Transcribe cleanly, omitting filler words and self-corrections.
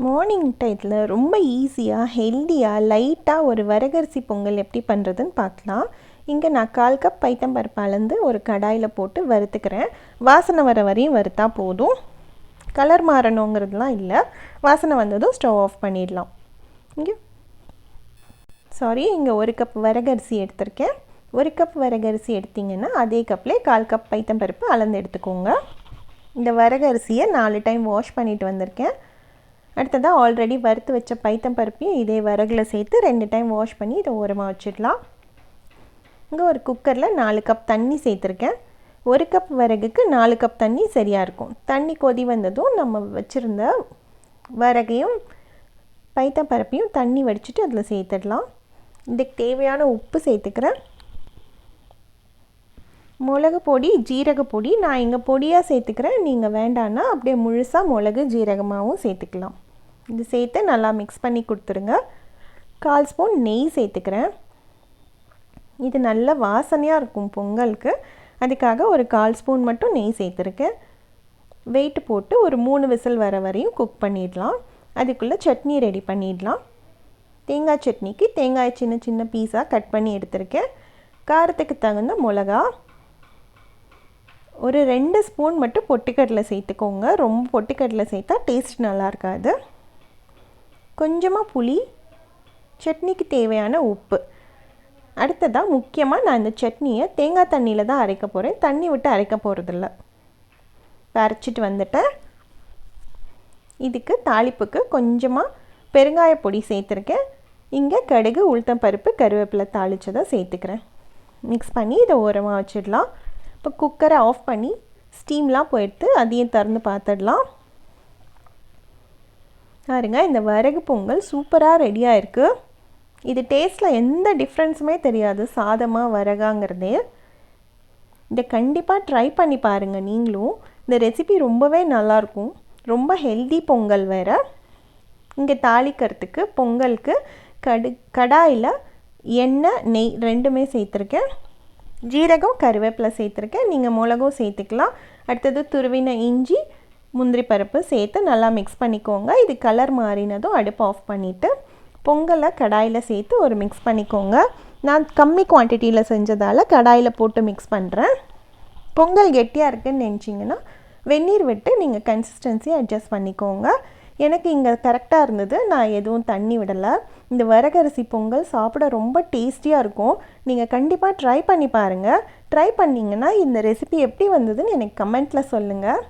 Morning டயத்தில் ரொம்ப ஈஸியாக ஹெல்த்தியாக லைட்டாக ஒரு வரகரிசி பொங்கல் எப்படி பண்ணுறதுன்னு பார்க்கலாம். இங்கே நான் 1/4 கப் பைத்தம்பருப்பு அளந்து ஒரு கடாயில் போட்டு வறுத்துக்கிறேன். வாசனை வர வரையும் வறுத்தா போதும், கலர் மாறணுங்கிறதுலாம் இல்லை. வாசனை வந்ததும் ஸ்டவ் ஆஃப் பண்ணிடலாம். இங்கே 1 கப் வரகரிசி எடுத்திருக்கேன். 1 கப் வரகரிசி எடுத்திங்கன்னா அதே கப்பில் 1/4 கப் பைத்தம்பருப்பு அளந்து எடுத்துக்கோங்க. இந்த வரகரிசியை 4 டைம் வாஷ் பண்ணிட்டு வந்திருக்கேன். அடுத்ததாக ஆல்ரெடி வறுத்து வச்ச பைத்தம்பருப்பையும் இதே வரகில் சேர்த்து 2 டைம் வாஷ் பண்ணி இதை ஓரமாக வச்சிடலாம். இங்கே ஒரு குக்கரில் 4 கப் தண்ணி சேர்த்துருக்கேன். 1 கப் வரகுக்கு 4 கப் தண்ணி சரியாக இருக்கும். தண்ணி கொதி வந்ததும் நம்ம வச்சுருந்த வரகையும் பைத்தம்பருப்பையும் தண்ணி வடிச்சிட்டு அதில் சேர்த்துடலாம். இதுக்கு தேவையான உப்பு சேர்த்துக்கிறேன். மிளகு பொடி, ஜீரக பொடி நான் இங்கே பொடியாக சேர்த்துக்கிறேன். நீங்கள் வேண்டான்னா அப்படியே முழுசாக மிளகு ஜீரகமாகவும் சேர்த்துக்கலாம். இது சேர்த்து நல்லா மிக்ஸ் பண்ணி கொடுத்துருங்க. 1/4 ஸ்பூன் நெய் சேர்த்துக்கிறேன். இது நல்ல வாசனையாக இருக்கும் பொங்கலுக்கு, அதுக்காக ஒரு 1/4 ஸ்பூன் மட்டும் நெய் சேர்த்துருக்கேன். வெயிட் போட்டு ஒரு 3 விசில் வர வரையும் குக் பண்ணிடலாம். அதுக்குள்ளே சட்னி ரெடி பண்ணிடலாம். தேங்காய் சட்னிக்கு தேங்காய் சின்ன சின்ன பீஸாக கட் பண்ணி எடுத்திருக்கேன். காரத்துக்கு தகுந்த மிளகா, ஒரு 2 ஸ்பூன் மட்டும் பொட்டுக்கடலை சேர்த்துக்கோங்க. ரொம்ப பொட்டுக்கடலை சேர்த்தா டேஸ்ட் நல்லா இருக்காது. கொஞ்சமாக புளி, சட்னிக்கு தேவையான உப்பு. அடுத்ததாக முக்கியமாக நான் இந்த சட்னியை தேங்காய் தண்ணியில் தான் அரைக்க போகிறேன், தண்ணி விட்டு அரைக்க போகிறதில்ல. அரைச்சிட்டு வந்துட்டேன். இதுக்கு தாளிப்புக்கு கொஞ்சமாக பெருங்காய பொடி சேர்த்துருக்கேன். இங்கே கடுகு, உளுத்தம் பருப்பு, கருவேப்பிலை தாளித்ததை சேர்த்துக்கிறேன். மிக்ஸ் பண்ணி இதை ஓரமாக வச்சிடலாம். இப்போ குக்கரை ஆஃப் பண்ணி ஸ்டீம்லாம் போயிடுத்து, அதையும் திறந்து பார்த்துடலாம். பாருங்க, இந்த வரகு பொங்கல் சூப்பராக ரெடியாக இருக்குது. இது டேஸ்ட்டில் எந்த டிஃப்ரென்ஸுமே தெரியாது, சாதமாக வரகாங்கிறதே. இதை கண்டிப்பாக ட்ரை பண்ணி பாருங்கள் நீங்களும். இந்த ரெசிபி ரொம்பவே நல்லாயிருக்கும். ரொம்ப ஹெல்தி பொங்கல் வேறு. இங்கே தாளிக்கிறதுக்கு பொங்கலுக்கு கடாயில் எண்ணெய், நெய் ரெண்டுமே சேர்த்துருக்கேன். ஜீரகம், கருவேப்பிலை சேர்த்துருக்கேன். நீங்கள் மிளகும் சேர்த்துக்கலாம். அடுத்தது துருவின இஞ்சி, முந்திரி பருப்பு சேர்த்து நல்லா மிக்ஸ் பண்ணிக்கோங்க. இது கலர் மாறினதும் அடுப்பு ஆஃப் பண்ணிவிட்டு பொங்கலை கடாயில் சேர்த்து ஒரு மிக்ஸ் பண்ணிக்கோங்க. நான் கம்மி குவான்டிட்டியில் செஞ்சதால் கடாயில் போட்டு மிக்ஸ் பண்ணுறேன். பொங்கல் கெட்டியாக இருக்குதுன்னு நினச்சிங்கன்னா வெந்நீர் விட்டு நீங்கள் கன்சிஸ்டன்சி அட்ஜஸ்ட் பண்ணிக்கோங்க. எனக்கு இங்கே கரெக்டாக இருந்தது, நான் எதுவும் தண்ணி விடலை. இந்த வரகரிசி பொங்கல் சாப்பிட ரொம்ப டேஸ்டியாக இருக்கும். நீங்கள் கண்டிப்பாக ட்ரை பண்ணி பாருங்கள். ட்ரை பண்ணிங்கன்னா இந்த ரெசிபி எப்படி வந்ததுன்னு எனக்கு கமெண்ட்டில் சொல்லுங்கள்.